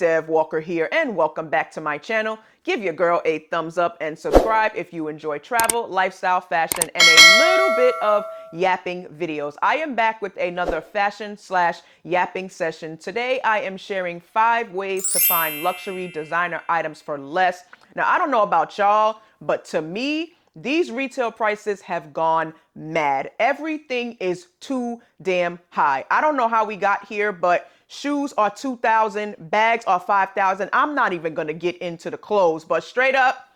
Dev Walker here, and welcome back to my channel. Give your girl a thumbs up and subscribe if you enjoy travel, lifestyle, fashion, and a little bit of yapping videos. I am back with another fashion/yapping session. Today I am sharing 5 ways to find luxury designer items for less. Now, I don't know about y'all, but to me, these retail prices have gone mad. Everything is too damn high. I don't know how we got here, but shoes are $2,000, bags are $5,000. I'm not even gonna get into the clothes, but straight up,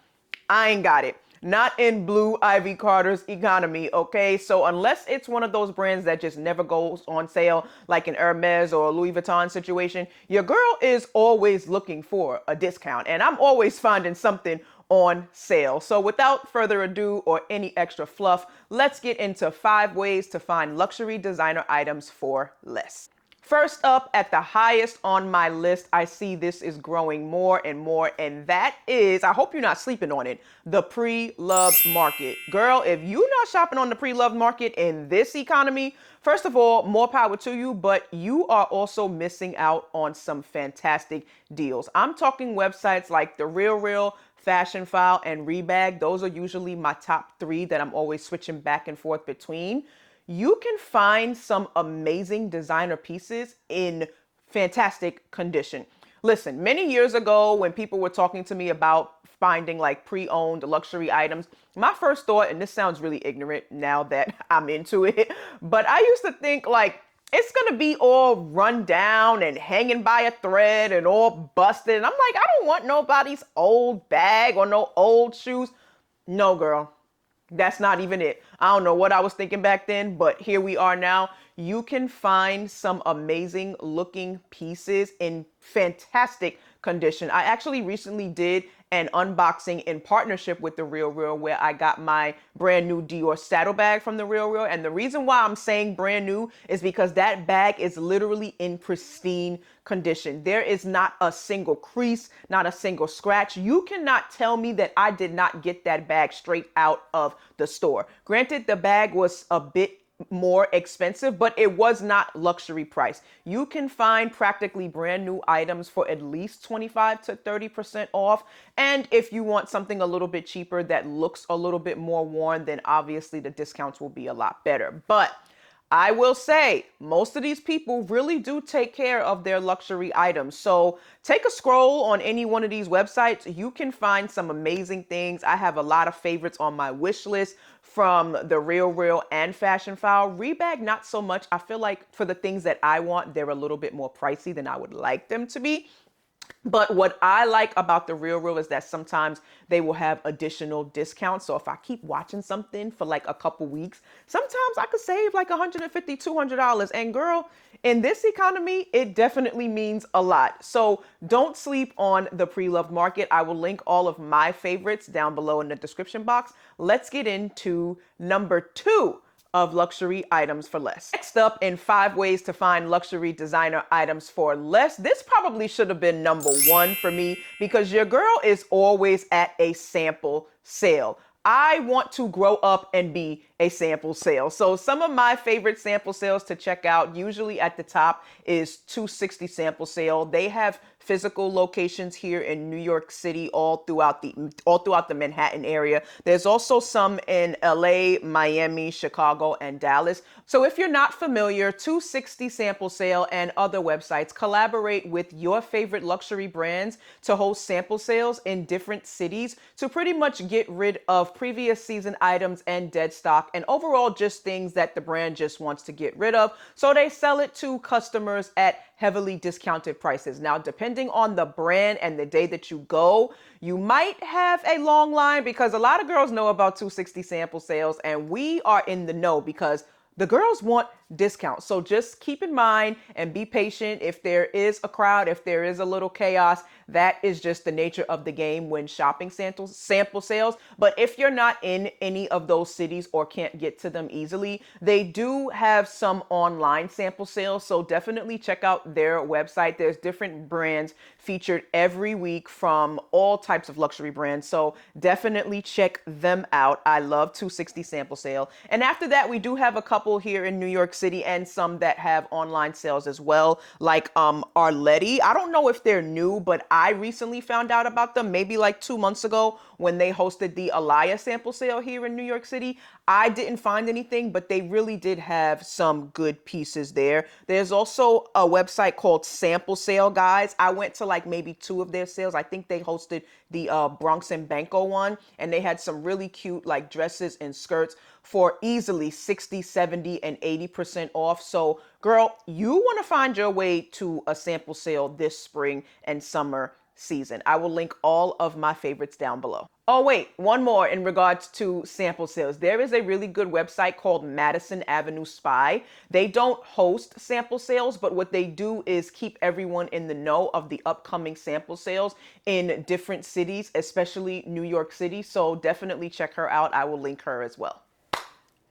I ain't got it. Not in Blue Ivy Carter's economy, okay? So unless it's one of those brands that just never goes on sale, like an Hermes or a Louis Vuitton situation, your girl is always looking for a discount, and I'm always finding something on sale. So without further ado or any extra fluff, let's get into 5 ways to find luxury designer items for less. First up, at the highest on my list, I see this is growing more and more, and that is, I hope you're not sleeping on it, the pre-loved market. Girl, if you're not shopping on the pre-loved market in this economy, first of all, more power to you, but you are also missing out on some fantastic deals. I'm talking websites like the RealReal, Fashionphile, and Rebag. Those are usually my top 3 that I'm always switching back and forth between. You can find some amazing designer pieces in fantastic condition. Listen, many years ago when people were talking to me about finding like pre-owned luxury items, my first thought, and this sounds really ignorant now that I'm into it, but I used to think like, it's gonna be all run down and hanging by a thread and all busted. And I'm like, I don't want nobody's old bag or no old shoes. No, girl. That's not even it. I don't know what I was thinking back then, but here we are now. You can find some amazing looking pieces in fantastic condition. I actually recently did an unboxing in partnership with the RealReal where I got my brand new Dior saddlebag from the RealReal. And the reason why I'm saying brand new is because that bag is literally in pristine condition. There is not a single crease, not a single scratch. You cannot tell me that I did not get that bag straight out of the store. Granted, the bag was a bit more expensive, but it was not luxury price. You can find practically brand new items for at least 25 to 30% off. And if you want something a little bit cheaper that looks a little bit more worn, then obviously the discounts will be a lot better. But I will say most of these people really do take care of their luxury items. So take a scroll on any one of these websites. You can find some amazing things. I have a lot of favorites on my wish list from the RealReal and Fashionphile. Rebag, not so much. I feel like for the things that I want, they're a little bit more pricey than I would like them to be. But what I like about the RealReal is that sometimes they will have additional discounts. So if I keep watching something for like a couple weeks, sometimes I could save like $150, $200. And girl, in this economy, it definitely means a lot. So don't sleep on the pre-loved market. I will link all of my favorites down below in the description box. Let's get into number 2 of luxury items for less. Next up, in 5 ways to find luxury designer items for less. This probably should have been number 1 for me because your girl is always at a sample sale. I want to grow up and be a sample sale. So some of my favorite sample sales to check out, usually at the top, is 260 sample sale. They have physical locations here in New York City, all throughout the Manhattan area. There's also some in LA, Miami, Chicago, and Dallas. So if you're not familiar, 260 sample sale and other websites collaborate with your favorite luxury brands to host sample sales in different cities to pretty much get rid of previous season items and dead stock, and overall just things that the brand just wants to get rid of. So they sell it to customers at heavily discounted prices. Now, depending on the brand and the day that you go, you might have a long line because a lot of girls know about 260 sample sales, and we are in the know because the girls want discounts. So just keep in mind and be patient. If there is a crowd, if there is a little chaos, that is just the nature of the game when shopping sample sales. But if you're not in any of those cities or can't get to them easily, they do have some online sample sales. So definitely check out their website. There's different brands featured every week from all types of luxury brands. So definitely check them out. I love 260 sample sale. And after that, we do have a couple here in New York York City, and some that have online sales as well, like Arletty. I don't know if they're new, but I recently found out about them maybe like 2 months ago when they hosted the Alaya sample sale here in New York City. I didn't find anything, but they really did have some good pieces there. There's also a website called Sample Sale Guys. I went to like maybe 2 of their sales. I think they hosted the Bronx and Banco one, and they had some really cute like dresses and skirts for easily 60, 70, and 80% off. So girl, you want to find your way to a sample sale this spring and summer season. I will link all of my favorites down below. Oh wait, one more in regards to sample sales. There is a really good website called Madison Avenue Spy. They don't host sample sales, but what they do is keep everyone in the know of the upcoming sample sales in different cities, especially New York City. So definitely check her out. I will link her as well.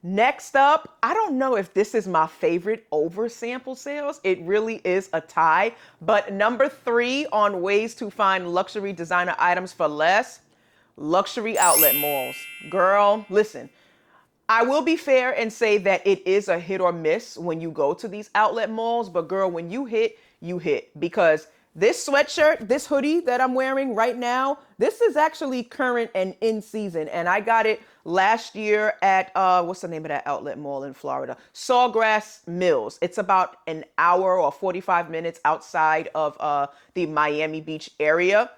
Next up, I don't know if this is my favorite over sample sales. It really is a tie. But number 3 on ways to find luxury designer items for less, luxury outlet malls. Girl, listen, I will be fair and say that it is a hit or miss when you go to these outlet malls. But girl, when you hit, because this sweatshirt, this hoodie that I'm wearing right now, this is actually current and in season. And I got it last year at, what's the name of that outlet mall in Florida? Sawgrass Mills. It's about an hour or 45 minutes outside of the Miami Beach area.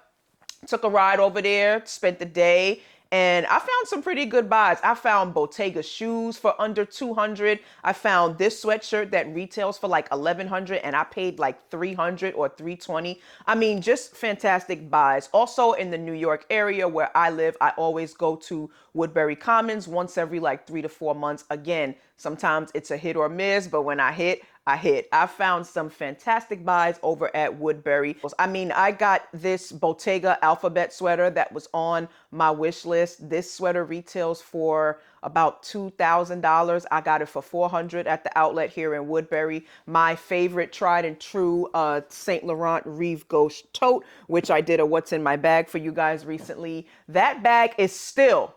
Took a ride over there, spent the day, and I found some pretty good buys. I found Bottega shoes for under $200. I found this sweatshirt that retails for like $1,100, and I paid like $300 or $320. I mean, just fantastic buys. Also in the New York area where I live, I always go to Woodbury Commons once every like 3 to 4 months. Again, sometimes it's a hit or miss, but when I hit, I hit. I found some fantastic buys over at Woodbury. I mean, I got this Bottega alphabet sweater that was on my wish list. This sweater retails for about $2,000. I got it for $400 at the outlet here in Woodbury. My favorite tried and true Saint Laurent Rive Gauche tote, which I did a what's in my bag for you guys recently. That bag is still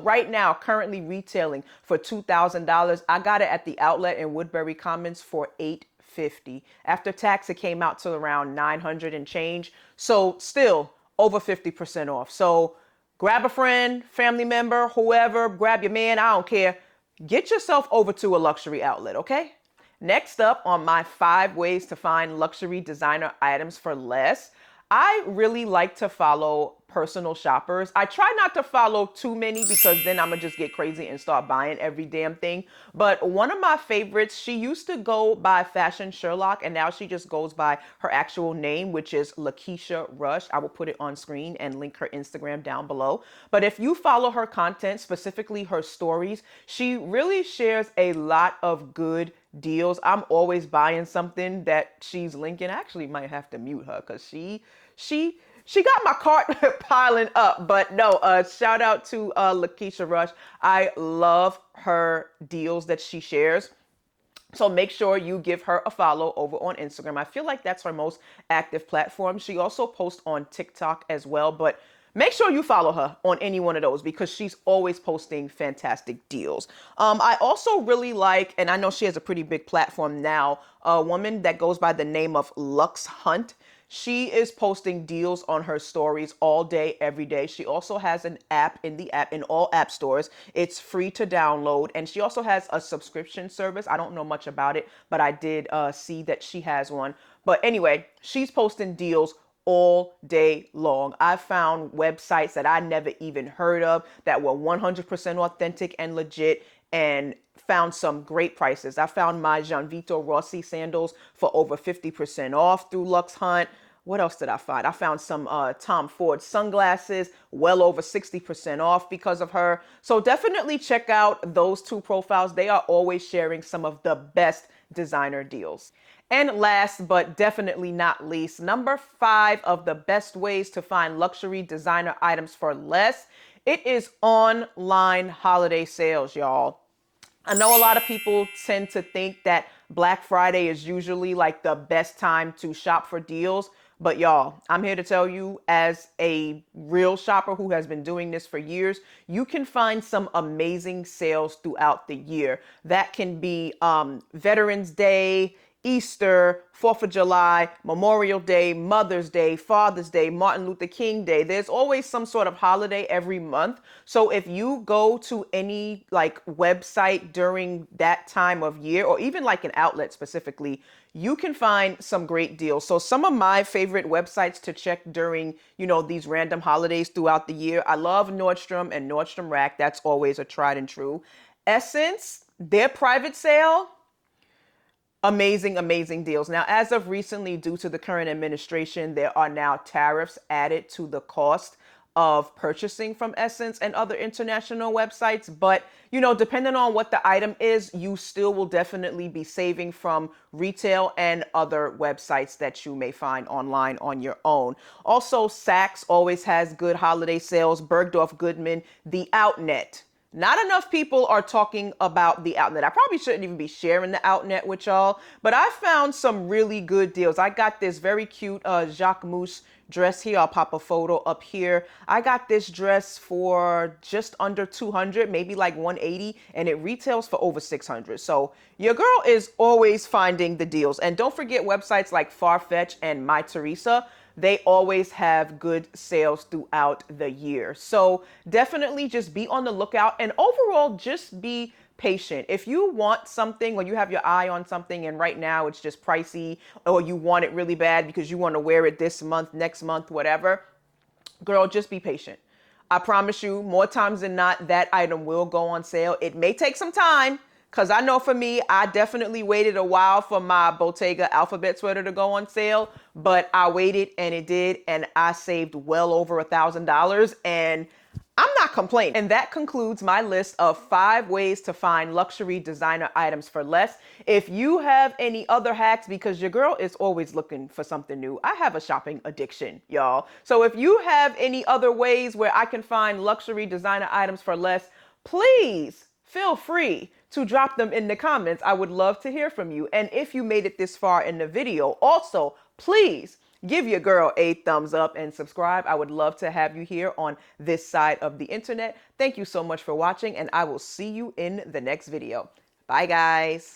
right now currently retailing for $2,000. I got it at the outlet in Woodbury Commons for $850. After tax, it came out to around $900 and change. So still over 50% off. So grab a friend, family member, whoever, grab your man, I don't care. Get yourself over to a luxury outlet, okay? Next up on my 5 ways to find luxury designer items for less, I really like to follow personal shoppers. I try not to follow too many because then I'm gonna just get crazy and start buying every damn thing. But one of my favorites, she used to go by Fashion Sherlock, and now she just goes by her actual name, which is Lakeisha Rush. I will put it on screen and link her Instagram down below. But if you follow her content, specifically her stories, she really shares a lot of good deals. I'm always buying something that she's linking. I actually might have to mute her because she got my cart piling up. But no, shout out to Lakeisha Rush. I love her deals that she shares. So make sure you give her a follow over on Instagram. I feel like that's her most active platform. She also posts on TikTok as well, but make sure you follow her on any one of those because she's always posting fantastic deals. I also really like, and I know she has a pretty big platform now, a woman that goes by the name of Luxe Hunt. She is posting deals on her stories all day, every day. She also has an app in all app stores. It's free to download. And she also has a subscription service. I don't know much about it, but I did see that she has one. But anyway, she's posting deals all day long. I found websites that I never even heard of that were 100% authentic and legit, and found some great prices. I found my Gianvito Rossi sandals for over 50% off through Luxe Hunt. What else did I find? I found some Tom Ford sunglasses, well over 60% off because of her. So definitely check out those 2 profiles. They are always sharing some of the best designer deals. And last but definitely not least, number 5 of the best ways to find luxury designer items for less, it is online holiday sales, y'all. I know a lot of people tend to think that Black Friday is usually like the best time to shop for deals, But y'all, I'm here to tell you, as a real shopper who has been doing this for years, you can find some amazing sales throughout the year. That can be Veterans Day, Easter, 4th of July, Memorial Day, Mother's Day, Father's Day, Martin Luther King Day. There's always some sort of holiday every month. So if you go to any like website during that time of year, or even like an outlet specifically, you can find some great deals. So some of my favorite websites to check during, these random holidays throughout the year, I love Nordstrom and Nordstrom Rack. That's always a tried and true. Essence, their private sale, amazing, amazing deals. Now, as of recently, due to the current administration, there are now tariffs added to the cost of purchasing from Essence and other international websites. But, depending on what the item is, you still will definitely be saving from retail and other websites that you may find online on your own. Also, Saks always has good holiday sales. Bergdorf Goodman, The Outnet. Not enough people are talking about The Outnet. I probably shouldn't even be sharing The Outnet with y'all, but I found some really good deals. I got this very cute Jacques Mousse dress here. I'll pop a photo up here. I got this dress for just under 200, maybe like 180, and it retails for over 600. So your girl is always finding the deals. And don't forget websites like Farfetch and My Teresa. They always have good sales throughout the year. So definitely just be on the lookout, and overall just be patient. If you want something, or you have your eye on something and right now it's just pricey, or you want it really bad because you want to wear it this month, next month, whatever, girl, just be patient. I promise you, more times than not, that item will go on sale. It may take some time, because I know for me, I definitely waited a while for my Bottega alphabet sweater to go on sale, but I waited and it did, and I saved well over $1,000, and I'm not complaining. And that concludes my list of 5 ways to find luxury designer items for less. If you have any other hacks, because your girl is always looking for something new. I have a shopping addiction, y'all. So if you have any other ways where I can find luxury designer items for less, please feel free to drop them in the comments. I would love to hear from you. And if you made it this far in the video, also, please give your girl a thumbs up and subscribe. I would love to have you here on this side of the internet. Thank you so much for watching, and I will see you in the next video. Bye, guys.